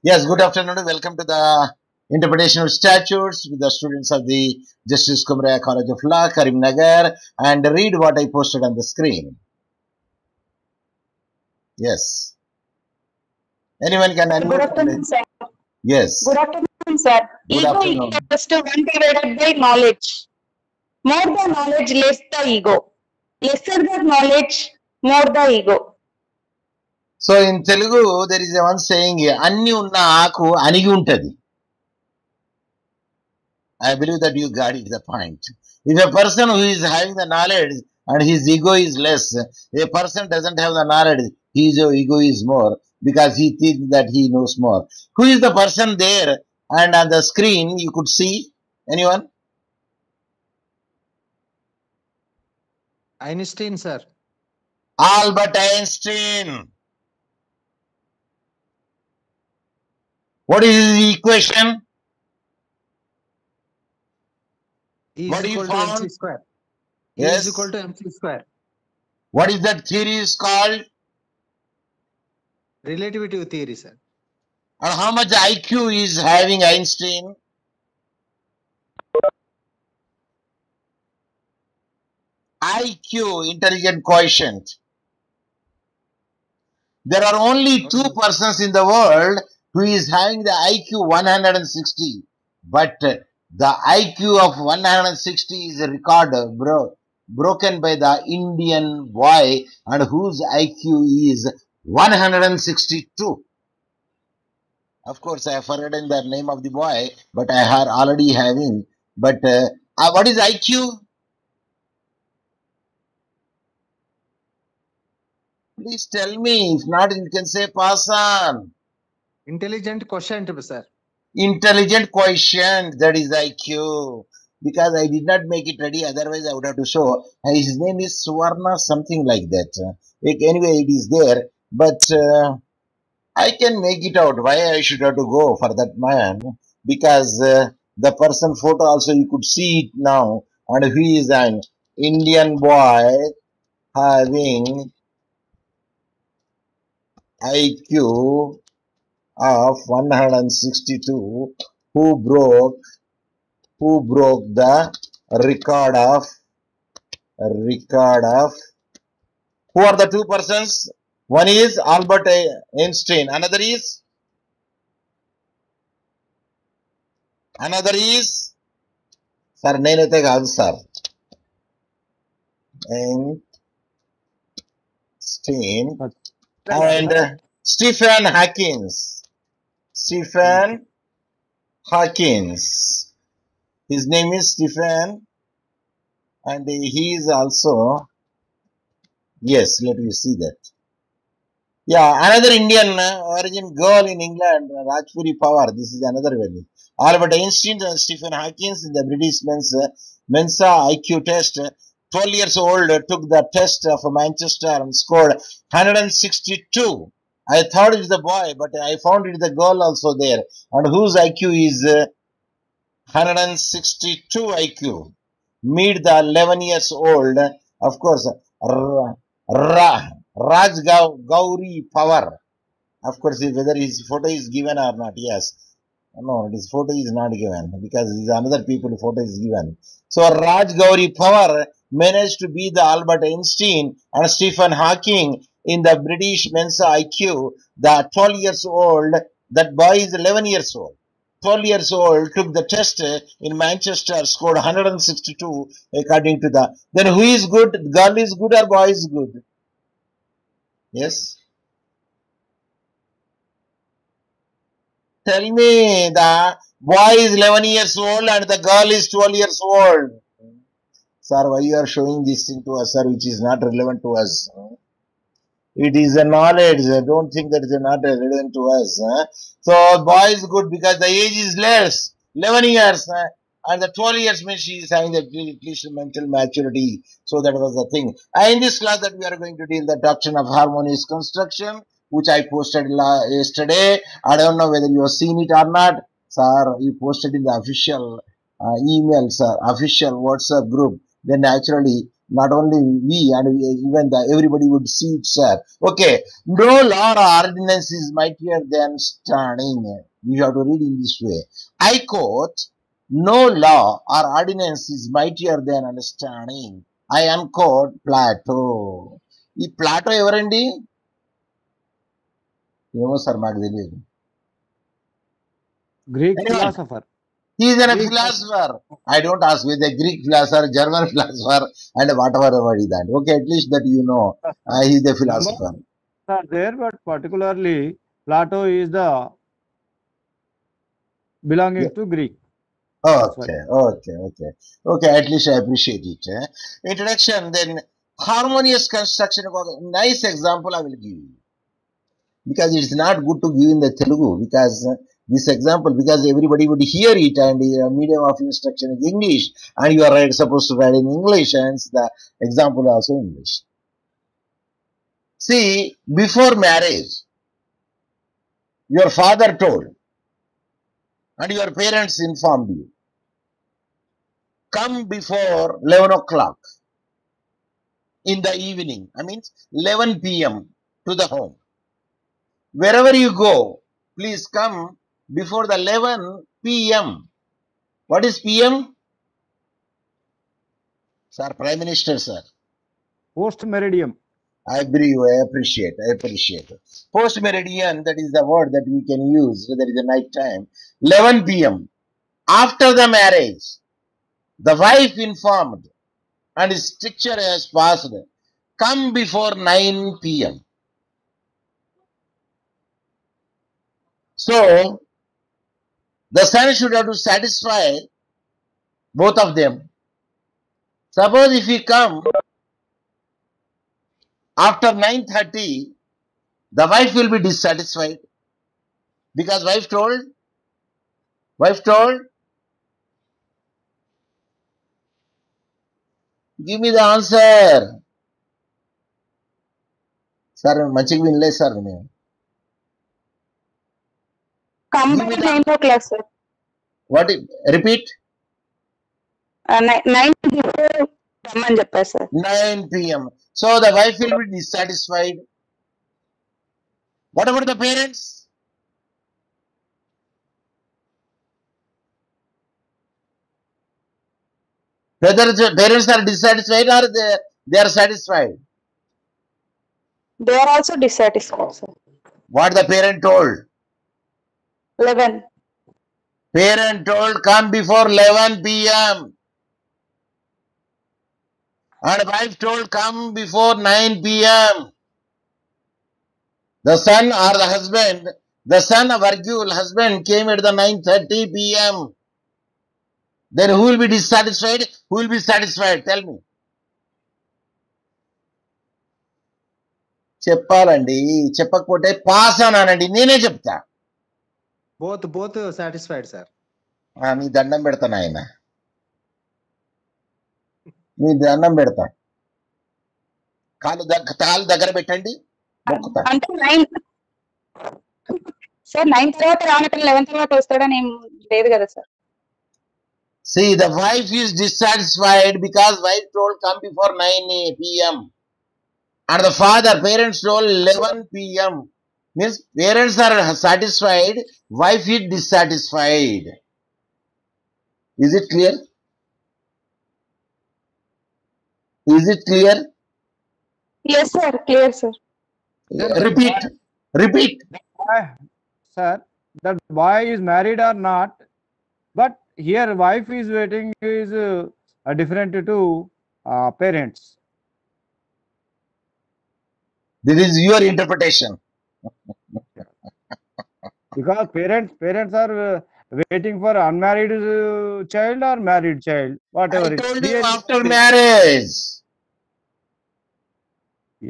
Yes, good afternoon. Welcome to the interpretation of statutes with the students of the Justice Kumraya College of Law, Karimnagar, and read what I posted on the screen. Yes. Anyone can Good unmute. afternoon, sir. Yes. Good afternoon, sir. Good Ego afternoon. equals to 1 divided by knowledge. More the knowledge, less the ego. Lesser the knowledge, more the ego. So in Telugu, there is a one saying, Anni unna aaku anigi untadi. I believe that you got it, the point. If a person who is having the knowledge and his ego is less, a person doesn't have the knowledge, his ego is more because he thinks that he knows more. Who is the person there? And on the screen, you could see anyone? Einstein, sir. Albert Einstein. What is his equation? E What is he equal to found? mc square. E Yes. is equal to mc square. What is that theory is called? Relativity theory, sir. And how much IQ is having Einstein? IQ, intelligent quotient. There are only two persons in the world who is having the IQ 160. But the IQ of 160 is a record broken by the Indian boy and whose IQ is 162. Of course, I have forgotten the name of the boy, but I have already having. But what is IQ? Please tell me. If not, you can say pass on. Intelligent quotient, sir. Intelligent quotient, that is IQ. Because I did not make it ready, otherwise I would have to show. His name is Suvarna, something like that. Anyway, it is there, but I can make it out. Why I should have to go for that man? Because the person photo also you could see it now, and he is an Indian boy having IQ of 162 who broke the record of who are the two persons? One is Albert Einstein, another is sir నేనైతే కాదు sir Einstein and Stephen Hawkins. His name is Stephen and he is also, yes, let me see that. Yeah, another Indian origin girl in England, Rajpuri Power. This is another one. Albert Einstein and Stephen Hawking in the British Mensa IQ test. 12 years old took the test of Manchester and scored 162. I thought it was the boy, but I found it the girl also there. And whose IQ is 162 IQ. Meet the 11 years old, of course, Raj Gauri Power. Of course, whether his photo is given or not, yes. No, his photo is not given because another people's photo is given. So Raj Gauri Power managed to be the Albert Einstein and Stephen Hawking in the British Mensa IQ. The 12 years old, that boy is 11 years old. 12 years old took the test in Manchester, scored 162 according to the. Then who is good? Girl is good or boy is good? Yes. Tell me, the boy is 11 years old and the girl is 12 years old. Sir, why you are showing this thing to us, sir, which is not relevant to us? It is a knowledge. I don't think that it is not relevant to us. So, boy is good because the age is less, 11 years. And the 12 years means she is having the at least mental maturity. So that was the thing. And in this class that we are going to deal the doctrine of harmonious construction, which I posted yesterday. I don't know whether you have seen it or not. Sir, you posted in the official email, sir, official WhatsApp group. Then naturally Not only we and even everybody would see it, sir. Okay. No law or ordinance is mightier than standing. You have to read in this way. I quote, no law or ordinance is mightier than understanding. I unquote Plato. ఈ Plato ఎవరండి? ఏమో sir మాకు తెలియదు. Greek philosopher. He is a Greek philosopher. I don't ask with a Greek philosopher, German philosopher, and whatever is that. Okay, at least that you know he is a philosopher. Are there, but particularly Plato is the belonging to Greek. Okay. At least I appreciate it. Introduction, then harmonious construction. Nice example I will give you. Because it's not good to give in the Telugu, because this example, because everybody would hear it, and medium of instruction is English, and you are supposed to write in English, and the example also English. See, before marriage, your father told, and your parents informed you, come before 11 o'clock in the evening, I mean 11 p.m. to the home. Wherever you go, please come before the 11 p.m. What is p.m.? Sir, Prime Minister, sir. Post meridiem. I appreciate. Post meridian, that is the word that we can use, that is the night time. 11 p.m. After the marriage, the wife informed and stricture has passed. Come before 9 p.m. So, the son should have to satisfy both of them. Suppose if he come after 9:30, the wife will be dissatisfied. Because wife told, give me the answer. Sir, మంచిగా వినలేదు sir నేను. Come by 9 o'clock, sir. What? Repeat. 9 రమ్మని చెప్పారు sir. 9 p.m. So the wife will be dissatisfied. What about the parents? Whether the parents are dissatisfied or they are satisfied. They are also dissatisfied, sir. What the parent told? 11. Parent told come before 11 p.m. and wife told come before 9 p.m. The son or the husband, the son of Virgil, husband came at the 9:30 p.m. Then who will be dissatisfied? Who will be satisfied? Tell me. చెప్పాలండి, చెప్పకపోతే pass అనానండి, నేనే చెప్తా. Both satisfied, sir. నీ దండం పెడతాను ఆయన, నీ దండం పెడతా, కాలు దగ్గర పెట్టండి, మొక్కుతా. అంటే 9 సార్ 9 తర్వాత రానట్టు 11 తర్వాత వస్తాడని ఏం లేదు కదా sir. See, the wife is dissatisfied because wife told come before 9 p.m. and the parents told 11 p.m. Means parents are satisfied, wife is dissatisfied. Is it clear? Is it clear? Yes sir, clear sir. Repeat. Sir, that boy is married or not, but here wife is waiting is different to parents. This is your interpretation. Because parents are waiting for unmarried child or married child, whatever. I told you after marriage.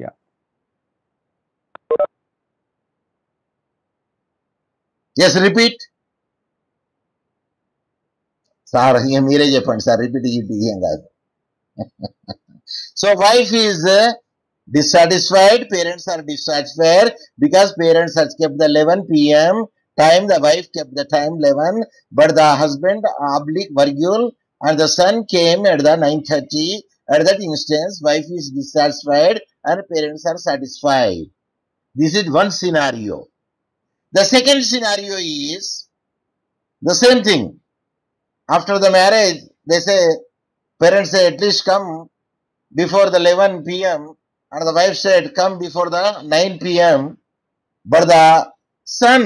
Yeah. Yes, repeat. Sir, మీరే చెప్పండి sir, repeat ఏం కాదు. So wife is dissatisfied, parents are dissatisfied because parents has kept the 11 p.m. time, the wife kept the time 11, but the husband Virgil and the son came at the 9:30 At that instance, wife is dissatisfied and parents are satisfied. This is one scenario. The second scenario is the same thing. After the marriage, they say, parents say, at least come before the 11 p.m. and the wife said, come before the 9 p.m. But the son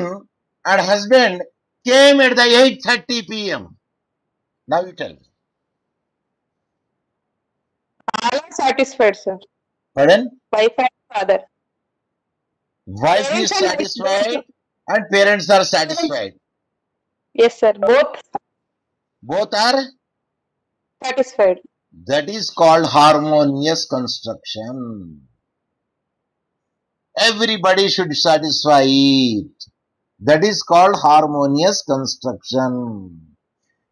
and husband came at the 8:30 p.m. Now you tell me. All are satisfied, sir. Pardon? Wife and father. Wife Parents is and wife satisfied both. and parents are Parents. satisfied. Yes, sir. Both Both are, satisfied. that is called harmonious construction. Everybody should satisfy it. That is called harmonious construction.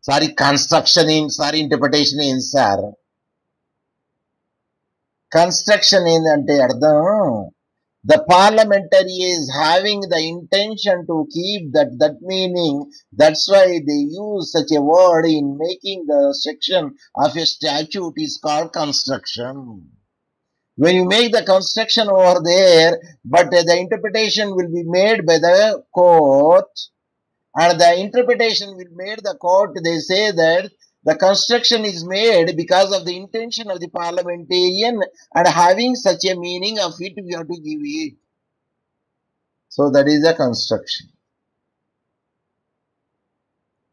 Sorry, construction in, sorry, interpretation in, sir. Construction in ante ardham. The parliamentary is having the intention to keep that meaning. That's why they use such a word in making the section of a statute is called construction. When you make the construction over there, but the interpretation will be made by the court, and the interpretation will made the court, they say that the construction is made because of the intention of the parliamentarian and having such a meaning of it, we have to give it. So that is the construction.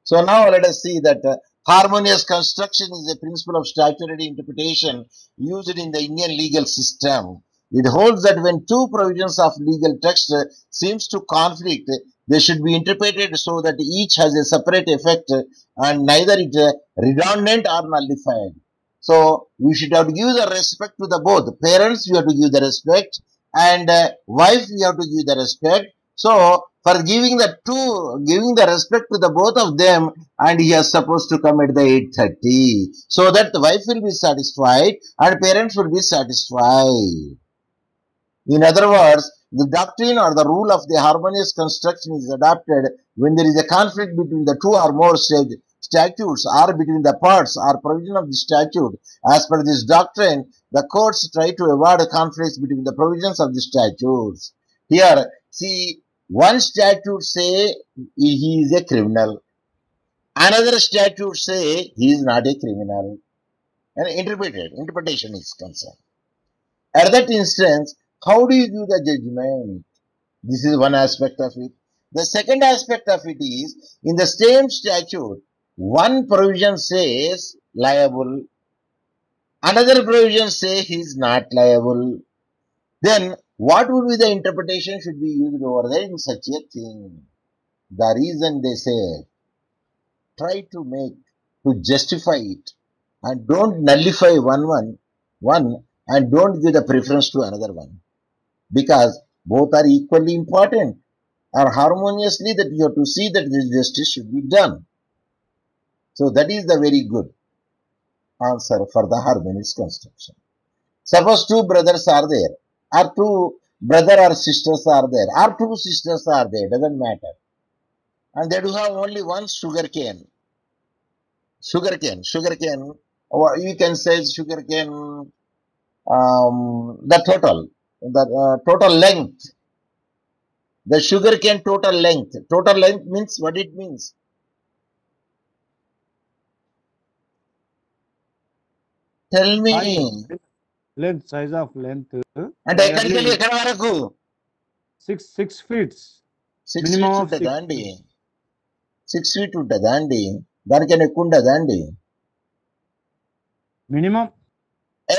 So now let us see that harmonious construction is a principle of statutory interpretation used in the Indian legal system. It holds that when two provisions of legal text seems to conflict, they should be interpreted so that each has a separate effect and neither it redundant or nullified. So we should have to give the respect to the both. Parents, we have to give the respect, and wife, we have to give the respect. So for giving the respect to the both of them, and he is supposed to come at the 8:30, so that the wife will be satisfied and parents will be satisfied. In other words, the doctrine or the rule of the harmonious construction is adopted when there is a conflict between the two or more statutes or between the parts or provision of the statute. As per this doctrine, the courts try to avoid conflicts between the provisions of the statutes. Here, see, one statute say he is a criminal, another statute say he is not a criminal, and interpretation is concerned. At that instance, how do you give the judgment? This is one aspect of it. The second aspect of it is, in the same statute, one provision says liable, another provision says he is not liable. Then what would be the interpretation should be used over there in such a thing? The reason they say, try to justify it and don't nullify one and don't give the preference to another one, because both are equally important, or harmoniously, that you have to see that this justice should be done. So that is the very good answer for the harmonious construction. Suppose two brothers are there, or two brother or sisters are there, or two sisters are there, doesn't matter, and they do have only one sugar cane, or you can say sugar cane, the total length, the sugar cane total length means what it means. Tell me. Size of length. అంటే ఎక్కడికి వెళ్ళి ఎక్కడ వరకు 6 feet. 6 feet ఉంటుందా అండి? 6 feet ఉంటుందా అండి? దానికైనా ఎక్కువ ఉండదా అండి? Minimum.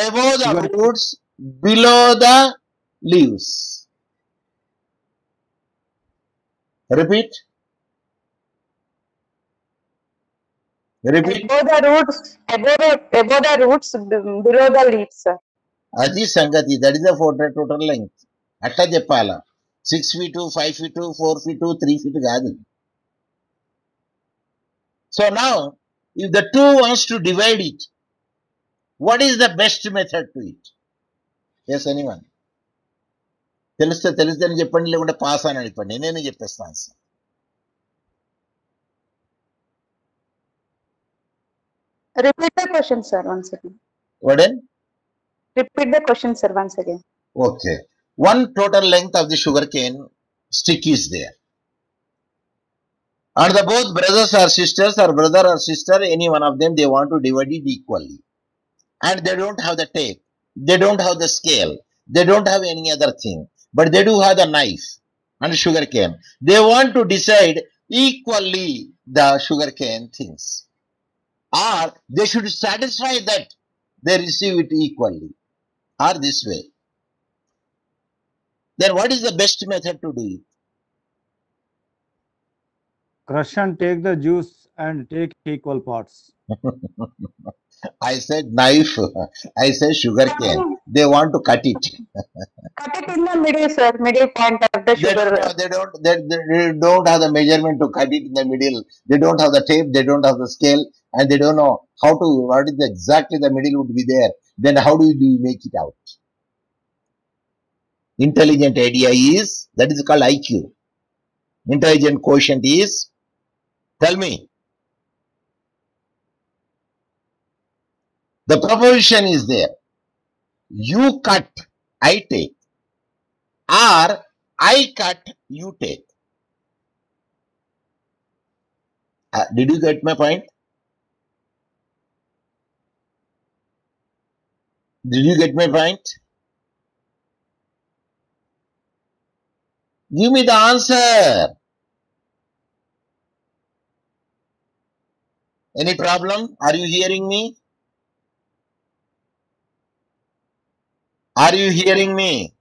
Above the roots, below the leaves. Repeat. Above the roots, below the leaves, sir. అది సంగతి. That is the total length. అట్లా చెప్పాలా, 6 feet, 5 feet, 4 feet, 3 feet కాదు. So now, if the two wants to divide it, what is the best method to it? Yes, anyone? తెలిస్తే అని చెప్పండి, లేకుంటే pass అని చెప్పండి, నేనే చెప్పేస్తాను sir. Repeat the question, sir, once again. Pardon? Repeat the question, sir, once again. Okay. One total length of the sugarcane stick is there. And the both brothers or sisters or brother or sister, any one of them, they want to divide it equally. And they don't have the tape. They don't have the scale. They don't have any other thing. But they do have the knife and sugarcane. They want to decide equally the sugarcane things. Or they should satisfy that they receive it equally. Or this way. Then what is the best method to do it? Crush and take the juice and take equal parts. I said knife. I said sugarcane. They want to cut it. Cut it in the middle, sir. Middle point of the sugar. They don't have the measurement to cut it in the middle. They don't have the tape. They don't have the scale, and they don't know how to. What is exactly the middle would be there? Then how do you make it out? Intelligent idea is that is called IQ. Intelligent quotient is. Tell me. The proposition is there. You cut, I take. Or I cut, you take. Did you get my point? Did you get my point? Give me the answer. Any problem? Are you hearing me? Are you hearing me?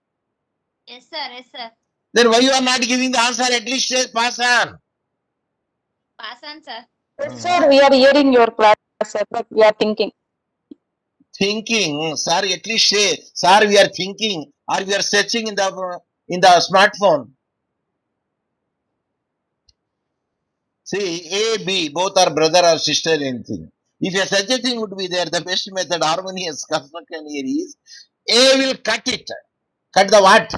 Yes, sir. Yes, sir. Then why you are not giving the answer? At least say pass on. Pass on, sir. Yes, sir, we are hearing your class, sir, but we are thinking. Thinking, sir, at least say, sir, we are thinking, or we are searching in the smartphone. See, A, B, both are brother or sister anything. If such a thing would be there, the best method, harmonious construction here is, A will cut it. Cut the what?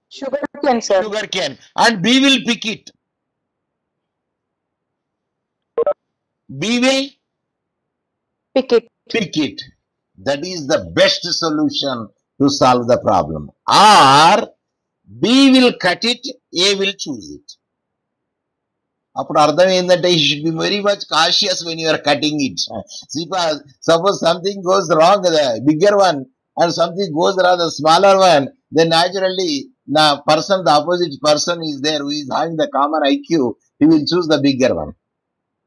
Sugar cane, sir. Sugar cane. And B will pick it. B will Pick it. pick it. That is the best solution to solve the problem. Or B will cut it, A will choose it. అప్పుడు అర్థం ఏంటంటే you should be very much cautious when you are cutting it. Suppose something goes wrong the bigger one and something goes రా the smaller one, then naturally the person, the opposite person is there who is having the common IQ, he will choose the bigger one.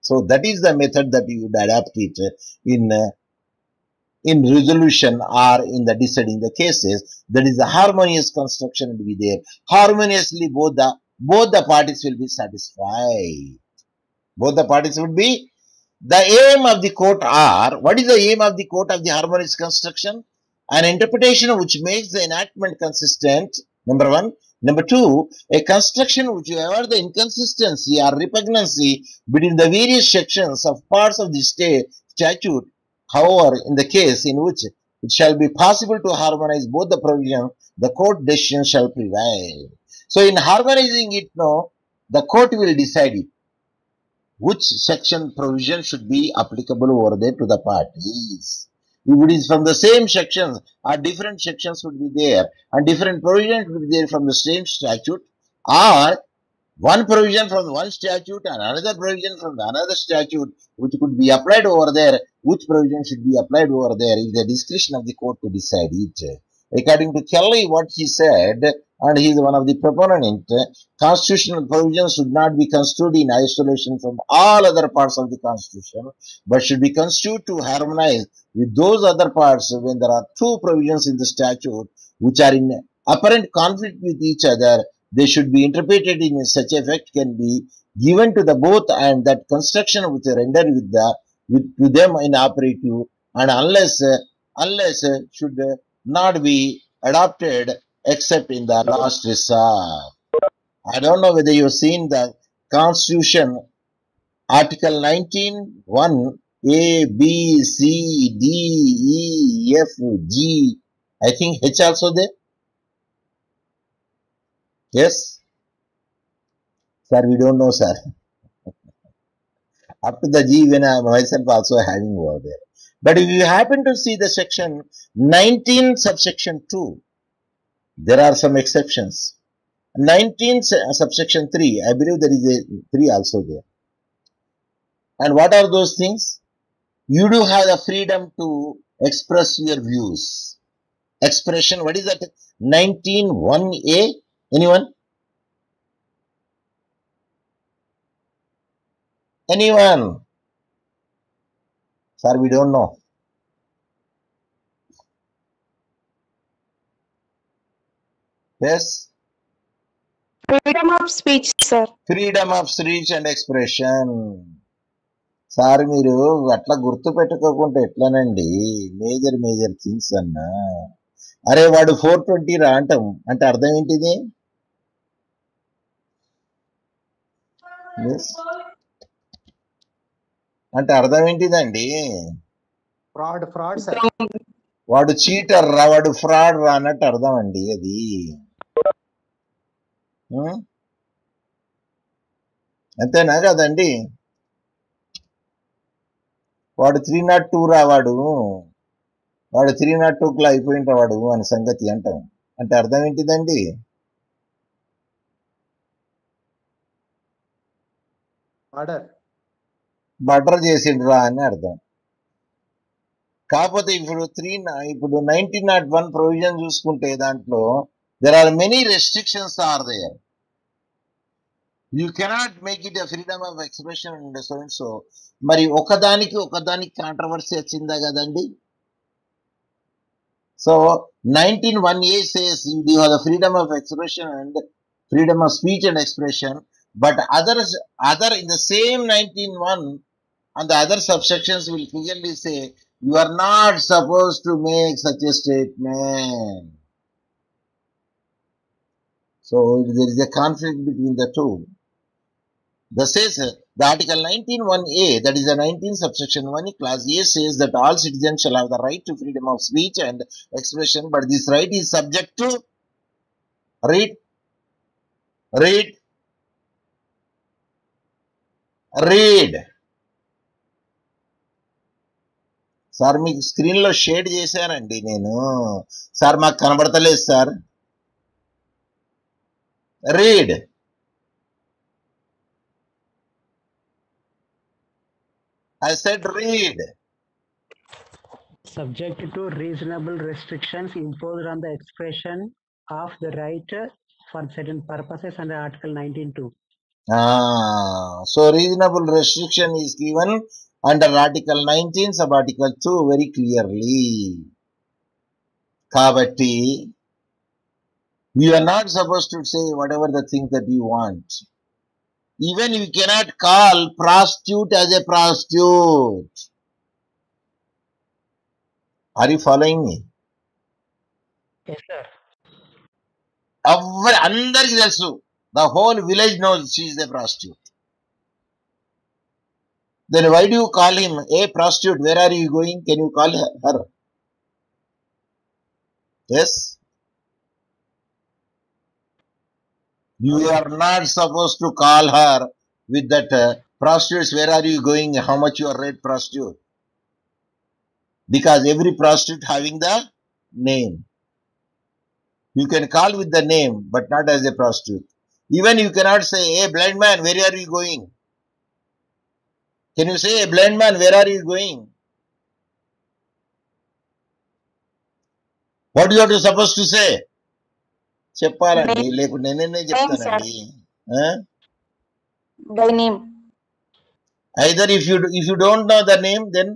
So that is the method that you would adapt it in resolution or in the deciding the cases. That is the harmonious construction will be there. Harmoniously both the parties will be satisfied. Both the parties would be. The aim of the court are, what is the aim of the court of the harmonious construction? An interpretation which makes the enactment consistent, number one. Number two, a construction which wherever the inconsistency or repugnancy between the various sections of parts of the statute, however, in the case in which it shall be possible to harmonize both the provisions, the court decision shall prevail. So in harmonizing it now, the court will decide it. Which section provision should be applicable over there to the parties. If it is from the same sections or different sections would be there and different provisions would be there from the same statute, or one provision from one statute and another provision from another statute which could be applied over there, which provision should be applied over there is the discretion of the court to decide it. According to Kelly, what he said, and he is one of the proponents, constitutional provisions should not be construed in isolation from all other parts of the constitution, but should be construed to harmonize with those other parts when there are two provisions in the statute which are in apparent conflict with each other. They should be interpreted in such effect can be given to the both, and that construction which render with them inoperative, and unless should not be adopted except in the last resort. I don't know whether you've seen the Constitution, Article 19(1), A, B, C, D, E, F, G. I think H also there. Yes? Sir, we don't know, sir. Up to the G when I myself also having over there. But if you happen to see the section 19 subsection 2, there are some exceptions. 19 subsection 3, I believe there is a 3 also there. And what are those things? You do have the freedom to express your views. Expression, what is that? 19(1)(a)? Anyone? Anyone? Sir, we don't know. Yes? Freedom of speech, sir. Freedom of speech and expression. Sir మీరు అట్లా గుర్తు పెట్టుకోకుంటే ఎట్లానండి major things అన్నా. అరే వాడు 420 రా అంటాం అంటే అర్థం ఏంటిది? అంటే అర్థం ఏంటిదండి? Fraud sir. వాడు చీటర్ రా, వాడు ఫ్రాడ్ రా అన్నట్టు అర్థం అండి అది. అంతేనా కదండి? వాడు 302 రా, వాడు 302లో అయిపోయింట వాడు అని సంగతి అంటాం. అంటే అర్థం ఏంటిదండి? బటర్ చేసిండ్రా అని అర్థం. కాకపోతే ఇప్పుడు 1901 ప్రొవిజన్ చూసుకుంటే దాంట్లో there are many restrictions are there. You cannot make it a freedom of expression and so and so. మరి ఒకదానికి కాంట్రవర్సీ వచ్చిందా కదండి? So 19(1)(a) says you have the freedom of expression and freedom of speech and expression, but other in the same 19(1) and the other subsections will clearly say you are not supposed to make such a statement. So there is a conflict between the two. Thus says the article 19(1)(a), that is the 19 subsection 1 clause A, says that all citizens shall have the right to freedom of speech and expression, but this right is subject to read. Sir మీకు screen లో shade చేశానండి నేను. Sir మాకు కనబడతలేదు sir. Read. I said read. Subject to reasonable restrictions imposed on the expression of the right for certain purposes under Article 19(2). So reasonable restriction is given under Article 19, sub-Article 2 very clearly. Kabatti, you are not supposed to say whatever the thing that you want. Even you cannot call prostitute as a prostitute. Are you following me? Yes, sir. అందరికి తెలుసు. The whole village knows she is a prostitute. Then why do you call him a prostitute? Where are you going? Can you call her? Yes? You are not supposed to call her with that prostitutes. Where are you going? How much you are rate prostitute? Because every prostitute having the name. You can call with the name, but not as a prostitute. Even you cannot say, hey blind man, where are you going? Can you say, hey blind man, where are you going? What you are supposed to say? చెప్పాలండి, లేకుంటే నేనే చెప్తానండి. By name. Either if you don't know the name, then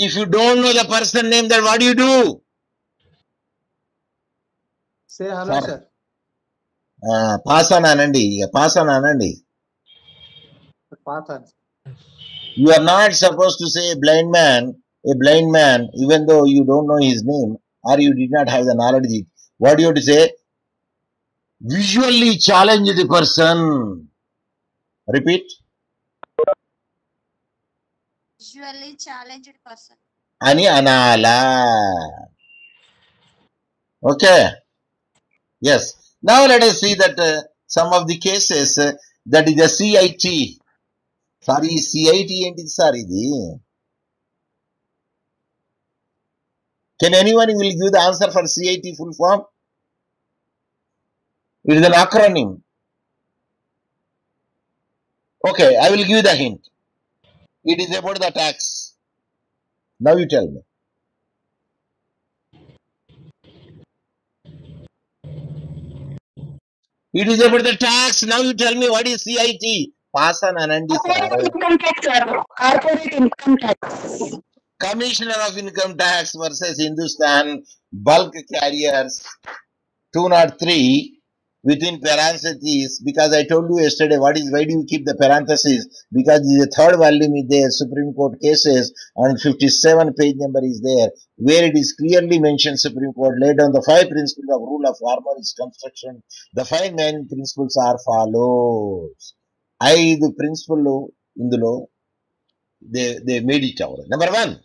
if you don't know the person name, then what do you do? Say hello, sir. Pass అని అనండి. You are not supposed to say a blind man, even though you don't know his name or you did not have the knowledge. What do you have to say? Visually challenge the person. Repeat. Visually challenged person. Ani anala. Okay. Yes. Now let us see that some of the cases that is the CIT. Sir ఈ CIT ఏంటిది sir ఇది? Can anyone will give the answer for CIT full form? It is an acronym. Okay, I will give the hint. It is about the tax. Now you tell me. It is about the tax. Now you tell me what is CIT? Pass on Anandi Corporate sir. income tax, sir. Corporate income tax. Commissioner of Income Tax versus Hindustan Bulk Carriers 203 within parentheses, because I told you yesterday why do you keep the parentheses? Because the third volume is there, Supreme Court cases, and 57 page number is there, where it is clearly mentioned Supreme Court laid down the 5 principles of rule of harmonious construction. The 5 main principles are follows. 5 principles indulo they made it out. Number 1,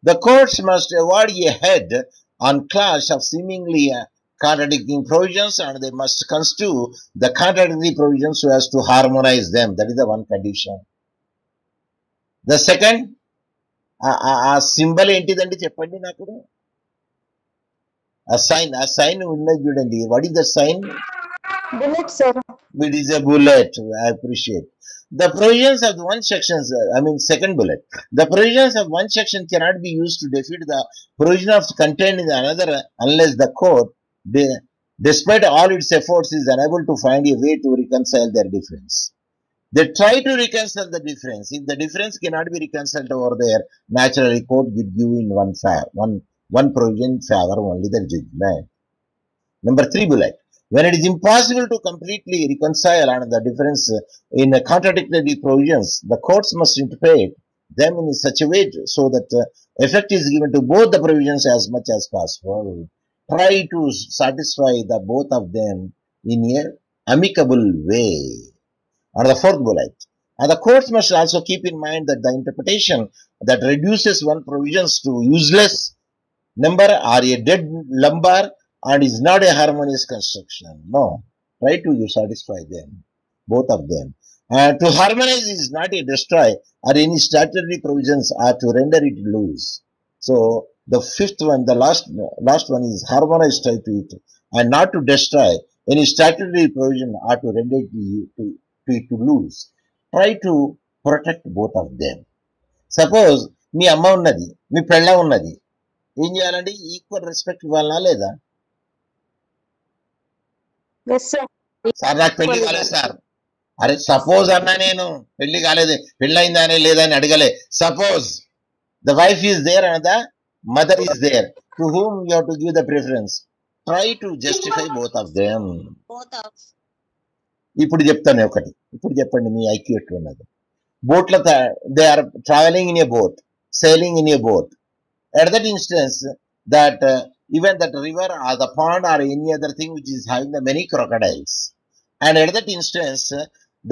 the courts must avoid a head on clash of seemingly contradicting provisions, and they must construe the contradictory provisions so as to harmonize them. That is the one condition. The second, ఆ symbol ఏంటిదండి చెప్పండి నాకు. ఆ sign ఉన్నది చూడండి. What is the sign? Bullet, sir. It is a bullet. I appreciate. The provisions of one section, second bullet. The provisions of one section cannot be used to defeat the provision of contained in another unless the court, despite all its efforts, is unable to find a way to reconcile their difference. They try to reconcile the difference. If the difference cannot be reconciled over there, naturally court will give in one provision in favor only the judgment. Number 3 bullet. When it is impossible to completely reconcile the difference in contradictory provisions, the courts must interpret them in such a way so that effect is given to both the provisions as much as possible. Try to satisfy the both of them in a amicable way. Or the 4th bullet. And the courts must also keep in mind that the interpretation that reduces one provisions to useless number or a dead lumber and is not a harmonious construction. No. Try to satisfy them, both of them. And to harmonize is not a destroy or any statutory provisions are to render it loose. So the 5th one, the last one is harmonize, try to it, and not to destroy any statutory provision are to render it to lose. Try to protect both of them. Suppose మీ అమ్మ ఉన్నది, మీ పెళ్ళ ఉన్నది, ఏం చేయాలండి? Equal respect ఇవ్వాలనా లేదా? Yes, sir. Sir నాకు పెళ్లి కాలేదు సార్. అరే సపోజ్ అన్నా, నేను పెళ్లి కాలేదు, పెళ్ళయిందా అని లేదా అని అడగలే. Suppose the wife is there and the mother is there, to whom you have to give the preference. Try to justify both of them. ఇప్పుడు చెప్తాను ఒకటి. ఇప్పుడు చెప్పండి మీ ఐక్యూ ఎట్లున్నది. బోట్ల they are travelling in a boat, sailing in a boat. At that instance, that even that river or the pond or any other thing which is having the many crocodiles, and at that instance,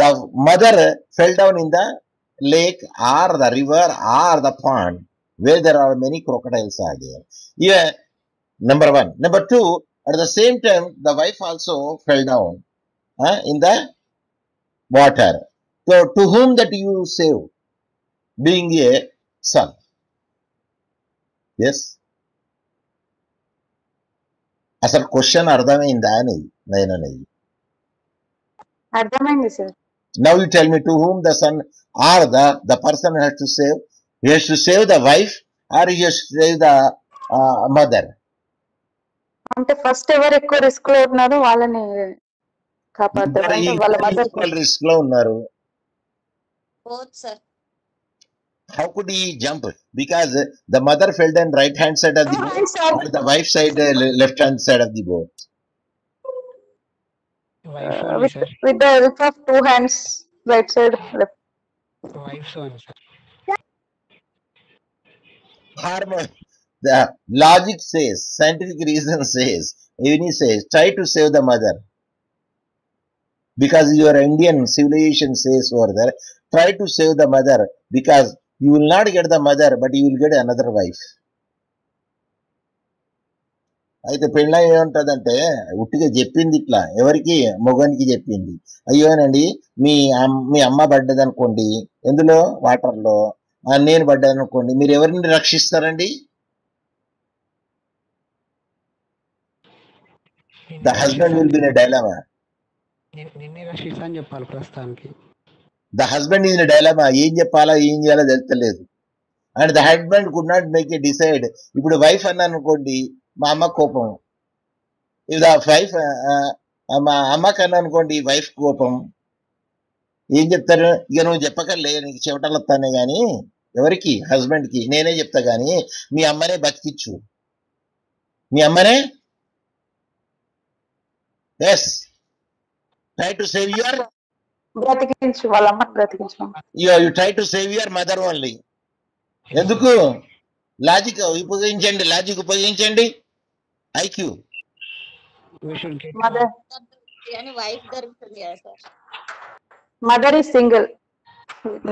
the mother fell down in the lake or the river or the pond where there are many crocodiles are there. Yeah, number 1. Number 2, at the same time, the wife also fell down in the water. So, to whom that you save, being a son? Yes. అసలు question అర్థమైందా అని నేననేది. అర్థమైంది, sir. Now you tell me, to whom the son or the person has to save? He has to save the wife or he has to save the mother? అంటే first ఎవరు ఎక్కువ risk లో ఉన్నారో వాళ్ళని కాపాడతారు. అంటే వాళ్ళ మదర్ రిస్క్ లో ఉన్నారు. Both, sir. How could he jump? Because the mother fell down right hand side of the boat or the wife side left hand side of the boat. Wife only, sir. With the help of 2 hands, right side, left. Wife's only, sir. The logic says, scientific reason says, even he says, try to save the mother. Because your Indian civilization says over there, try to save the mother, because you will not get the mother, but you will get another wife. అయితే పెళ్ళ ఏముంటదంటే ఉట్టిగా చెప్పింది ఇట్లా ఎవరికి మొగనికి చెప్పింది, అయ్యోనండి మీ అమ్మ పడ్డది అనుకోండి ఎందులో వాటర్లో, నేను పడ్డాను అనుకోండి, మీరు ఎవరిని రక్షిస్తారండి? The husband will be in a dilemma. నిన్నే రక్షిస్తా అని చెప్పాలి ప్రస్తుతానికి. The husband in a dilemma. ఏం చెప్పాలా ఏం చేయాలో తెలుస్తలేదు. And the husband could not make a decide. ఇప్పుడు వైఫ్ అన్నాను అనుకోండి, మా అమ్మ కోపం. ఇది ఆ వైఫ్ మా అమ్మకి అన్నా అనుకోండి వైఫ్ కోపం. ఏం చెప్తారు? ఇక నువ్వు చెప్పకలే, నీకు చెవటలు వస్తానే గాని, ఎవరికి? హస్బెండ్ కి. నేనే చెప్తా గాని మీ అమ్మనే బతికిచ్చు, మీ అమ్మనే. Yes, try to save your, బ్రతికించు, వాళ్ళ అమ్మని బ్రతికించు. You try to save your mother only. ఎందుకు? లాజిక్ ఉపయోగించండి, లాజిక్ ఉపయోగించండి, ఐక్యూ. మదర్ కానీ వైఫ్ దొరుకుతుంది కదా sir. Mother is single,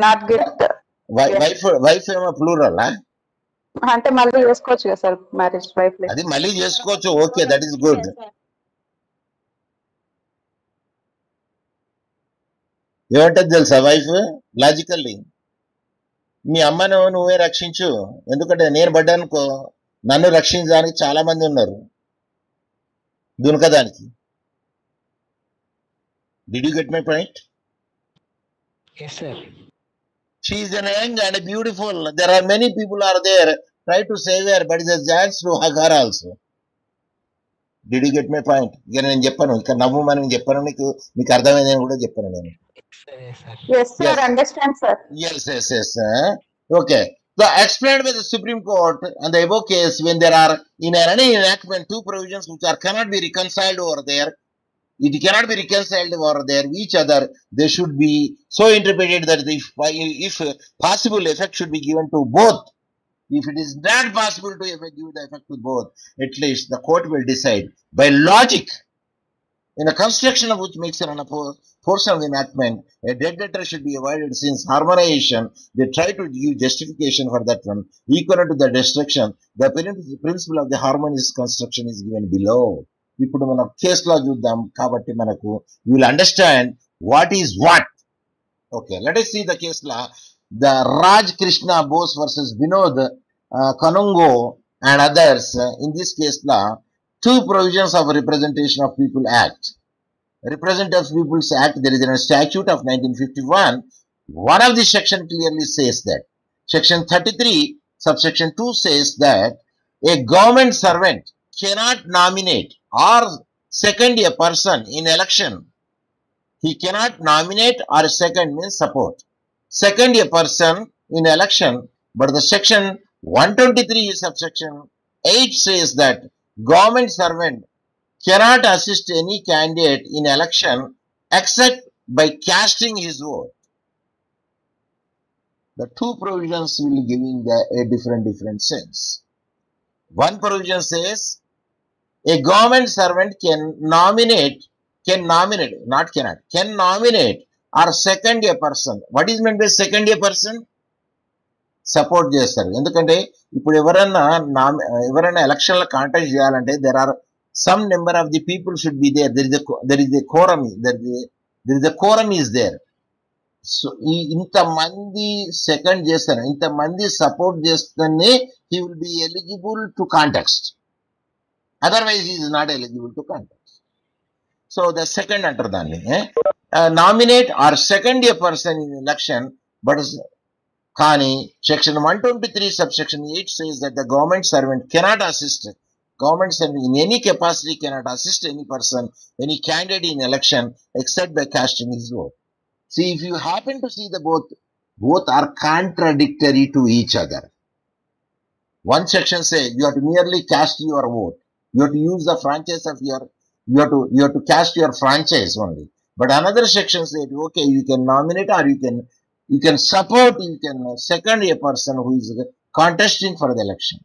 not get. Wife ఏమో ప్లూరల్. అంటే మళ్ళీ చేసుకోవచ్చు కదా సార్ మ్యారేజ్ వైఫ్. అది మళ్ళీ చేసుకోవచ్చు, ఓకే, దట్ ఈస్ గుడ్. ఏమంటది తెలుసా వైఫ్ లాజికల్లీ? మీ అమ్మను నువ్వే రక్షించు, ఎందుకంటే నేను పడ్డానుకో నన్ను రక్షించడానికి చాలా మంది ఉన్నారు దునకదానికి. Did you get my point? Yes, sir. She is an young and beautiful. There are many people are there. Try to save her, but it is a chance to hug her also. Did you get my point? ఇక నేను చెప్పాను, ఇక నవ్వు మనం చెప్పాను, మీకు అర్థమైందని కూడా చెప్పాను నేను. Yes sir, understand sir. Yes. Okay. So explained by the Supreme Court and the above case, when there are in any enactment two provisions which cannot be reconciled over there, it cannot be reconciled over there each other, they should be so interpreted that if possible effect should be given to both. If it is not possible to give the effect to both, at least the court will decide by logic. In a construction of which makes an portion of the enactment, a dead letter should be avoided, since harmonization, they try to give justification for that one. Equal to the destruction, the principle of the harmonious construction is given below. ఇప్పుడు మనం కేసులో చూద్దాం కాబట్టి మనకు will understand what is what. Okay, let us see the case law. The Raj Krishna Bose versus Vinod Kanungo and others. In this case law, two provisions of Representation of People Act. Representative of People's Act, there is a statute of 1951. One of the section clearly says that. Section 33, subsection 2 says that a government servant cannot nominate or second a person in election. He cannot nominate or second means support. Second a person in election, but the section 123 subsection 8 says that government servant cannot assist any candidate in election except by casting his vote. The two provisions will giving a different sense. One provision says a government servant can nominate or second a person. What is meant by second a person? Support చేస్తారు. ఎందుకంటే ఇప్పుడు ఎవరైనా election లో contest చేయాలంటే there are some number of the people should be there. There is a quorum. There is a quorum is there. So ఇంతమంది second చేస్తారు, ఇంతమంది support చేస్తేనే he will be eligible to contest. Otherwise he is not eligible to contest. So the second అంటారు దాన్ని, nominate or second a person in election, but కానీ section 123 subsection 8 says that the government servant cannot assist. Government servant in any capacity cannot assist any person, any candidate in election except by casting his vote. See, if you happen to see the both are contradictory to each other. One section says you have to merely cast your vote. You have to use the franchise of you have to cast your franchise only. But another section says, okay, you can nominate or you can support, you can second a person who is contesting for the election.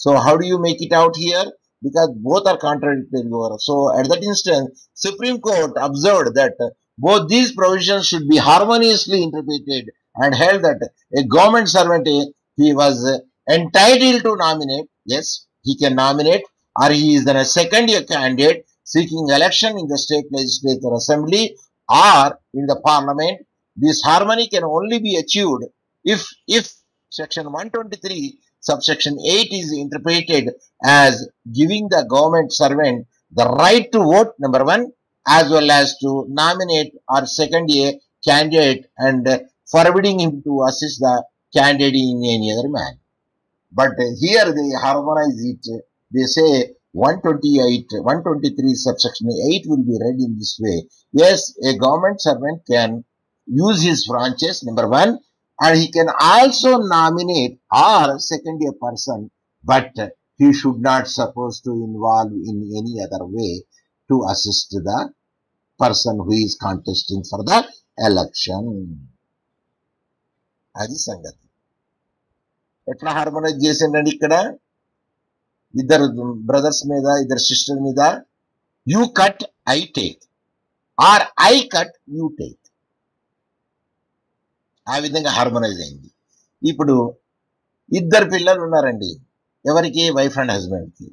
So how do you make it out here? Because both are contradictory. So at that instant, Supreme Court observed that both these provisions should be harmoniously interpreted and held that a government servant, he was entitled to nominate. Yes, he can nominate or he is then a second year candidate seeking election in the state legislature assembly or in the parliament, this harmony can only be achieved if section 123 subsection 8 is interpreted as giving the government servant the right to vote, number one, as well as to nominate or second year candidate and forbidding him to assist the candidate in any other manner. But here they harmonize it. They say 123 subsection 8 will be read in this way. Yes, a government servant can use his franchise, number one, and he can also nominate or second year person, but he should not supposed to involve in any other way to assist the person who is contesting for the election. అది సంగతి. ఎట్లా harmonise చేసిండండి ఇక్కడ? ఇద్దరు brothers మీద, ఇద్దరు sister మీద, you cut I take or I cut you take, ఆ విధంగా హార్మోనైజ్ అయింది. ఇప్పుడు ఇద్దరు పిల్లలు ఉన్నారండి, ఎవరికి? వైఫ్ అండ్ హస్బెండ్ కి.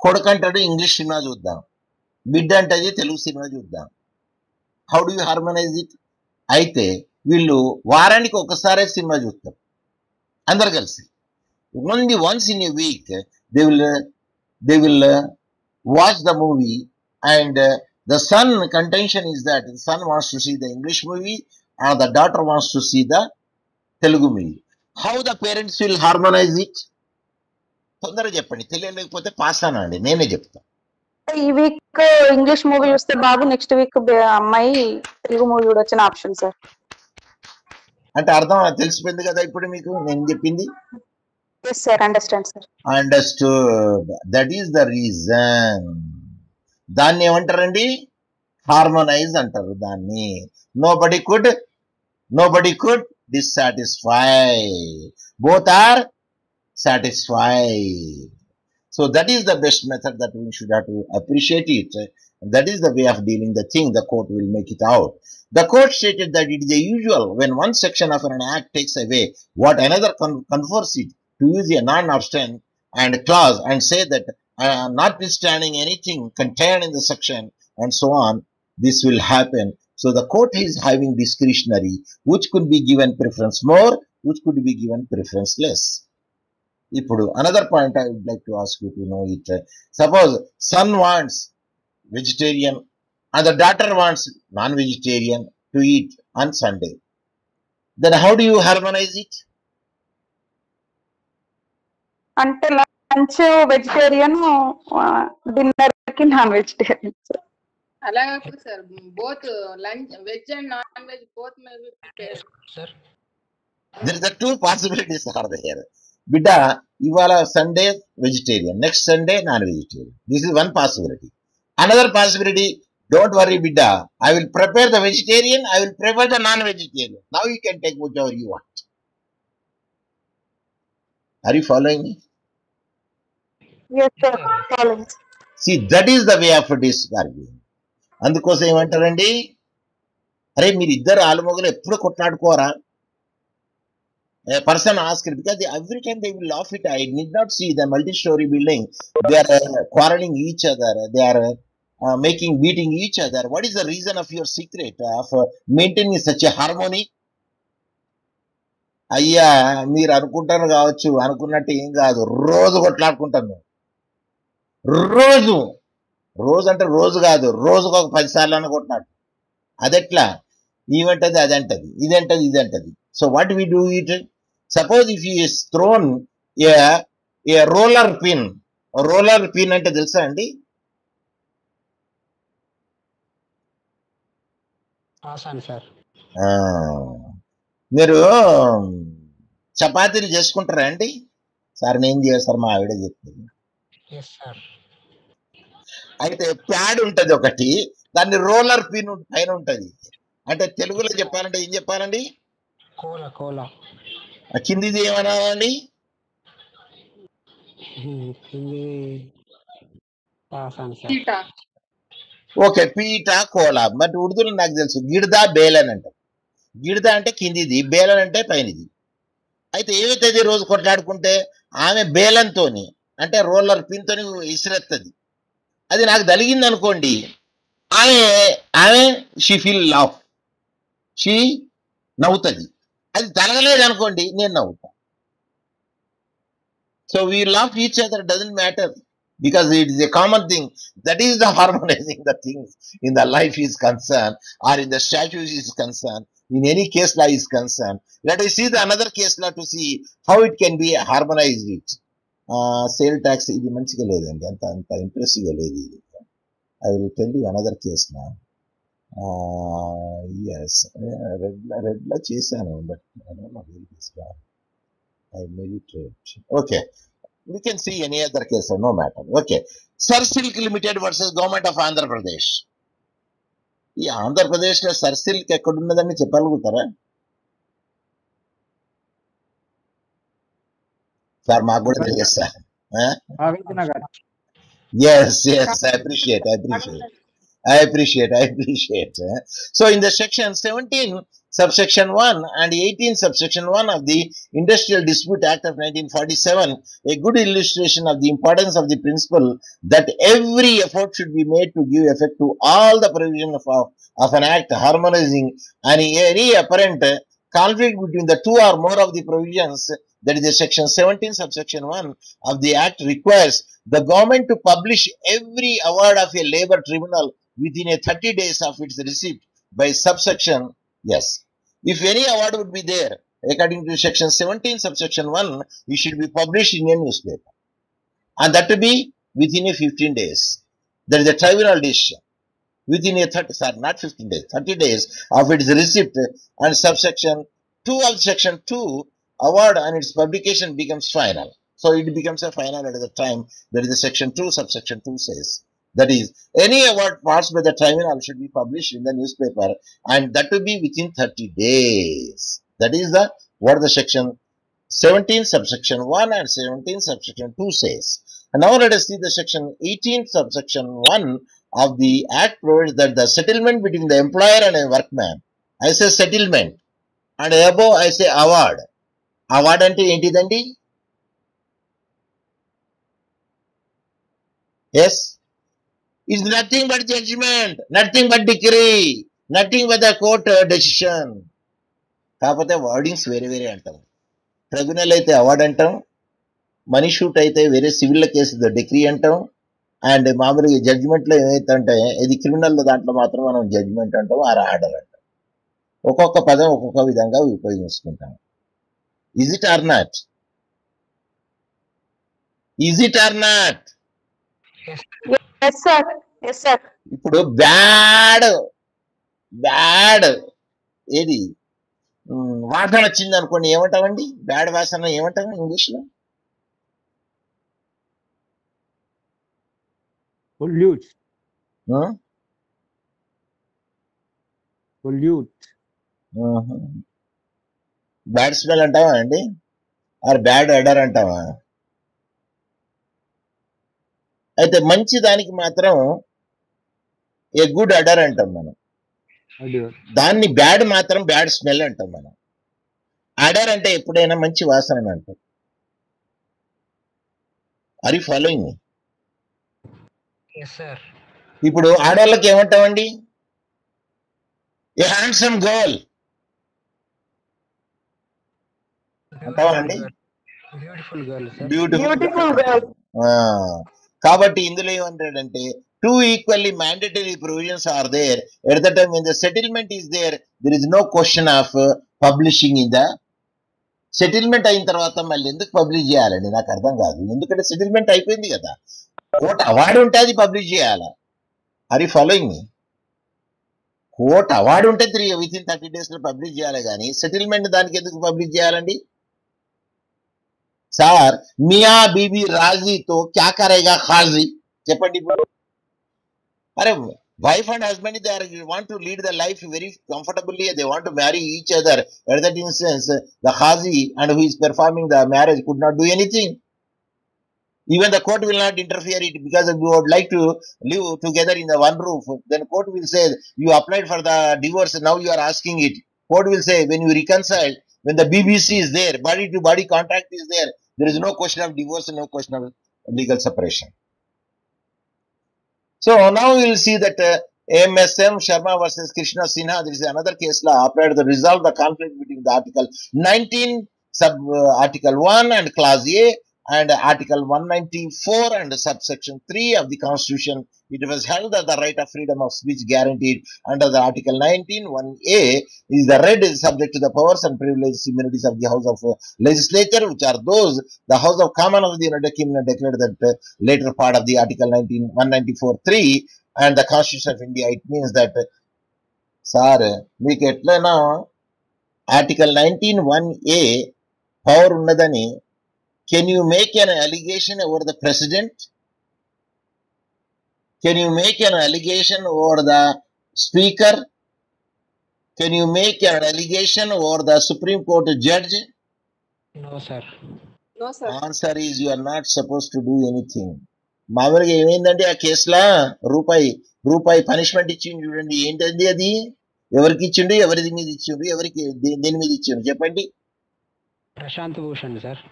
కొడుకు అంటాడు ఇంగ్లీష్ సినిమా చూద్దాం, బిడ్డ అంటది తెలుగు సినిమా చూద్దాం. How do you harmonize it? అయితే వీళ్ళు వారానికి ఒకసారి సినిమా చూస్తారు అందరు కలిసి. Only once in a week they will watch the movie, and the son contention is that the son wants to see the English movie or the daughter wants to see the Telugu movie. How the parents will harmonize it? తొందరగా చెప్పండి, తెలియలేకపోతే pass అనండి, నేనే చెప్తా. ఈ week English movie చూస్తే బాబు, next week అమ్మాయి Telugu movie చూడొచ్చిన option sir. అంటే అర్థం తెలిసిపోయింది కదా ఇప్పుడు మీకు నేను చెప్పింది? Yes sir, understand sir. Understood. That is the reason. దాన్ని ఏమంటారండి? హార్మోనైజ్ అంటారు దాన్ని. Nobody could dissatisfy. Both are satisfied. So that is the best method that we should have to appreciate it. That is the way of dealing the thing. The court will make it out. The court stated that it is a usual when one section of an act takes away what another confers it, to use a non-abstain and clause and say that notwithstanding anything contained in the section and so on, this will happen. So the court is having discretionary, which could be given preference more, which could be given preference less. ఇప్పుడు another point I would like to ask you to know it. Suppose son wants vegetarian and the daughter wants non-vegetarian to eat on Sunday. Then how do you harmonize it? అంటే lunch vegetarian, dinner కి non vegetarian. అలా కాదు sir, both lunch veg and non veg both may be prepared sir. There is a two possibilities are there. బిడ్డ ఇవాళ Sunday vegetarian, next Sunday non vegetarian. This is one possibility. Another possibility, don't worry బిడ్డ, I will prepare the vegetarian, I will prepare the non vegetarian. Now you can take whichever you want. Are you following me? Yes sir, following. See, that is the way of disarguing. అందుకోసం ఏమంటారండి, అరే మీరు ఇద్దరు ఆలుమొగలు ఎప్పుడు కొట్లాడుకోరా? A person asked, because every time they will laugh it, I need not see the multi-story building. They are quarreling each other. They are beating each other. What is the reason of your secret of maintaining such a harmony? అయ్యా మీరు అనుకుంటారు కావచ్చు, అనుకున్నట్టు ఏం కాదు. రోజు కొట్లాడుకుంటాను. రోజు అంటే రోజు కాదు, రోజుకు ఒక 10 సార్లు అన్న కొట్లాడు. అదెట్లా? ఇవంటది, అదంటది, ఇదంటది, ఇదంటది. So what we do it? Suppose if he is thrown a roller pin. Roller pin అంటే తెలుసా అండి? సార్ మీరు చపాతీలు చేసుకుంటారా అండి? సార్ నేను చేస్తారు, మా ఆవిడ చెప్తుంది. అయితే ప్యాడ్ ఉంటది ఒకటి, దాన్ని రోలర్ పిన్ పైన ఉంటది. అంటే తెలుగులో చెప్పాలంటే ఏం చెప్పాలండి? కోలా. కిందిది ఏమనాలండి? ఓకే, పీటా కోలా. బట్ ఉర్దూలో నాకు తెలుసు గిడ్దా బేలన్ అంటారు. గిడ్దా అంటే కిందిది, బేలన్ అంటే పైనది. అయితే ఏమైతుంది రోజు కొట్లాడుకుంటే, ఆమె బేలన్తోని అంటే రోలర్ పిన్ తోని ఇసిరెత్తది. అది నాకు తగిలింది అనుకోండి, ఆమె ఆమె షీ ఫీల్ లాఫ్, షీ నవ్వుతుంది. అది తలగలేదు అనుకోండి, నేను నవ్వుతా. So we laugh each other, doesn't matter, because it is a common thing. That is the harmonizing the things in the life is concerned, or in the statutes is concerned, in any case law is concerned. Let us see the another case law to see how it can be harmonized it. Sale tax ఇది మంచిగా లేదండి, అంత ఇంప్రెసివ్గా లేదు ఇది. I will tell you another case now. Yes, red la చేశాను, but I don't know where it is gone. I meditate. Okay. We can see any other case, no matter. Okay. Sir Silk Limited versus Government of Andhra Pradesh. ఈ ఆంధ్రప్రదేశ్ లో sir silk ఎక్కడున్నదని చెప్పగలుగుతారా sir? మాకు కూడా తెలియదు sir. Yes, I appreciate. So in the section 17 subsection 1 and 18 subsection 1 of the Industrial Dispute Act of 1947, a good illustration of the importance of the principle that every effort should be made to give effect to all the provision of an act harmonizing any apparent conflict between the two or more of the provisions, that is the section 17 subsection 1 of the act, requires the government to publish every award of a labor tribunal within a 30 days of its receipt by subsection. Yes, if any award would be there according to section 17 subsection 1, it should be published in a newspaper, and that to be within a 15 days. That is a tribunal decision. Within a 30 days of its receipt, and subsection 2 of section 2 award and its publication becomes final. So it becomes a final at the time that is the section 2 subsection 2 says. That is, any award passed by the tribunal should be published in the newspaper, and that to be within 30 days. That is what the section 17 subsection 1 and 17 subsection 2 says. And now let us see the section 18 subsection 1 of the act provides that the settlement between the employer and a workman, I say settlement, and above I say award. Award ante entidandi? Yes, is nothing but judgment, nothing but decree, nothing but the court decision. కాకపోతే wordings వేరే అంటాం. Tribunal అయితే award అంటాం, money shoot అయితే వేరే civil case degree అంటాం, and మామూలుగా judgement లో ఏమైతే అంటే ఇది క్రిమినల్ దాంట్లో మాత్రం మనం జడ్జిమెంట్ అంటాం, ఆర్డర్ అంటాం. ఒక్కొక్క పదం ఒక్కొక్క విధంగా ఉపయోగించుకుంటాం. Is it or not? Is it or not? Yes, sir. Yes, sir. ఇప్పుడు బ్యాడ్ ఏది వాసన వచ్చింది అనుకోండి, ఏమంటామండి? బ్యాడ్ వాసన ఏమంటాం ఇంగ్లీష్ లో? Pollute. బ్యాడ్ స్మెల్ అంటావా అండి? ఆర్ బ్యాడ్ అడర్ అంటావా? అయితే మంచి దానికి మాత్రం ఏ గుడ్ అడర్ అంటాం మనం. దాన్ని బ్యాడ్ మాత్రం బ్యాడ్ స్మెల్ అంటాం మనం. అడర్ అంటే ఎప్పుడైనా మంచి వాసన అని అంటాం. Are you following me? ఇప్పుడు ఆడవాళ్ళకి ఏమంటామండి? ఏ హ్యాండ్సమ్ గర్ల్ అంటావా అండి? Beautiful girl. కాబట్టి ఇందులో ఏమంటాడంటే two equally mandatory provisions are there at the time when the settlement is there is no question of publishing in the. Settlement అయిన తర్వాత మళ్ళీ ఎందుకు పబ్లిష్ చేయాలండి? నాకు అర్థం కాదు. ఎందుకంటే సెటిల్మెంట్ అయిపోయింది కదా, కోర్టు అవార్డు ఉంటే అది పబ్లిష్ చేయాలా? Are you following me? Court award ఉంటే వితిన్ 30 days లో పబ్లిష్ చేయాలి, కానీ సెటిల్మెంట్ దానికి ఎందుకు పబ్లిష్ చేయాలండి? సార్ మియా బీబీ రాజీతో క్యా కరేగా ఖాజీ చెప్పండి. ఇప్పుడు అరే wife and husband they are want to lead the life very comfortably, they want to marry each other. At that instance the Qazi and who is performing the marriage could not do anything. Even the court will not interfere it, because if you would like to live together in the one roof, then court will say you applied for the divorce, now you are asking it. Court will say when you reconcile, when the BBC is there, body to body contact is there is no question of divorce, no question of legal separation. So now we will see that MSM Sharma versus Krishna Sinha. There is another case law applied to resolve the conflict between the Article 19 sub Article 1 and Clause A and Article 194 and subsection 3 of the Constitution. It was held that the right of freedom of speech guaranteed under the Article 19 1A is the right is subject to the powers and privileges immunities of the House of Legislature, which are those the House of Commons of the United Kingdom declared that later part of the Article 19 194 3 and the Constitution of India. It means that మీకు ఎట్లైనా Article 19 1A power ఉన్నదని. Can you make an allegation over the president? Can you make an allegation over the speaker? Can you make an allegation over the Supreme Court judge? No, sir. No, sir. Answer is you are not supposed to do anything. మామూలుగా ఏమైందంటే ఆ కేసులో రూపాయి punishment ఇచ్చిండు చూడండి. ఏంటండి అది? ఎవరికి ఇచ్చిండు, ఎవరి మీద ఇచ్చిండు, ఎవరికి దేని మీద ఇచ్చిండు చెప్పండి. ప్రశాంత్ భూషణ్ సార్.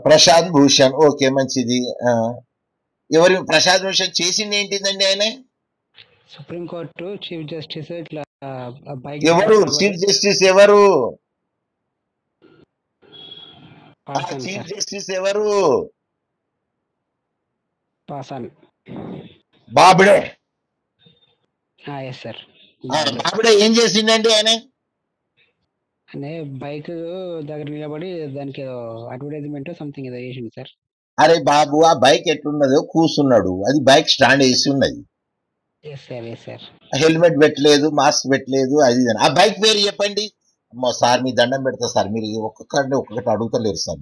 ప్రశాంత్ భూషణ్. ఓకే, మంచిది. ఎవరు ప్రశాంత్ భూషణ్ చేసింది ఏంటిదండి? ఆయన సుప్రీంకోర్టు చీఫ్ జస్టిస్ ఇట్లా బైక్ ఎవరు చీఫ్ జస్టిస్ ఎవరు? చీఫ్ జస్టిస్ ఎవరు? పాసాన్ బాబుడే. Yes sir. బాబుడే ఏం చేసిండండి ఆయన? అనే బైక్ దగ్గర నిలబడి దానికి ఏదో అడ్వర్టైజ్మెంట్ సంథింగ్ ఏదో చేసింది సార్. అరే బాబు, ఆ బైక్ ఎట్లున్నదో కూర్చున్నాడు, అది బైక్ స్టాండ్ వేసి ఉన్నది. హెల్మెట్ పెట్టలేదు, మాస్క్ పెట్టలేదు, అది ఆ బైక్ పేరు చెప్పండి. అమ్మో సార్ మీ దండం పెడతా సార్, మీరు ఒక్కొక్కటి అడుగుతలేరు సార్.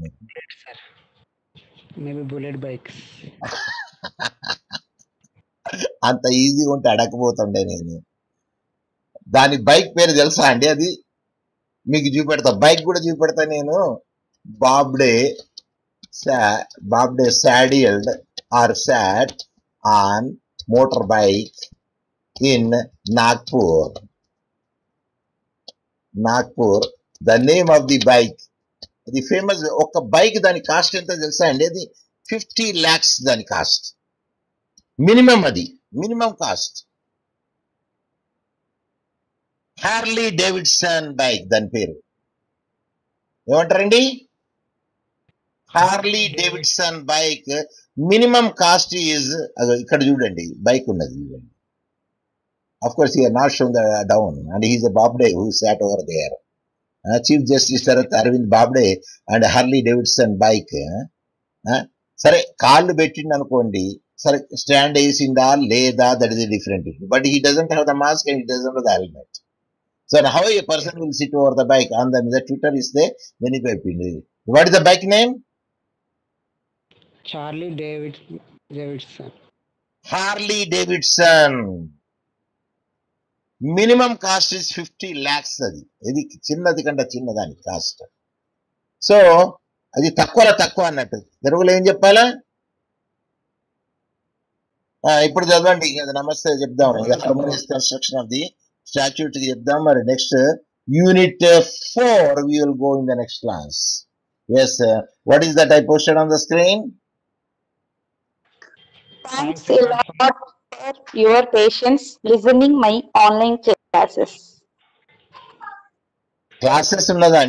మీరు బుల్లెట్ బైక్ అంత ఈజీ ఉంటే అడగపోతుండే నేను. దాని బైక్ పేరు తెలుసా అండి? అది మీకు చూపెడతా, బైక్ కూడా చూపెడతా నేను. Bobde saddled or sat on motorbike in Nagpur. The name of the bike, the famous ఒక బైక్, దాని కాస్ట్ ఎంత తెలుసా అండి? అది 50 lakhs దాని కాస్ట్ మినిమం. అది minimum cost. Harley Davidson bike దాని పేరు ఏమంటారండి? Harley Davidson bike. Minimum cost is, ఇక్కడ చూడండి బైక్ ఉన్నది చూడండి. Of course he had not shown the down and he is a Bobde who sat over there. Chief Justice Sharath Arvind Bobde and Harley Davidson bike. సరే కాళ్ళు పెట్టిండు అనుకోండి, సరే stand వేసిందా లేదా, that is different. But he doesn't have the mask and he doesn't have the helmet. So how a person will sit over the bike? On the Twitter is there, then he చెప్పింది. What is the bike name? Charlie Davidson. Harley Davidson. Minimum cost is 50 lakhs. అది ఇది చిన్నది కంటే చిన్నదాని cost. So అది తక్కువ అన్నట్టు. తెలుగులో ఏం చెప్పాలా? ఇప్పుడు చదవండి. నమస్తే చెప్దాం. కన్స్ట్రక్షన్ ఆఫ్ ది స్టాట్యూట్ చెప్దాం. మరి next unit 4 we will go in the next class. Yes, what is that I posted on the screen? Thanks a lot for your patience listening my online classes. Classes ఉన్నదా?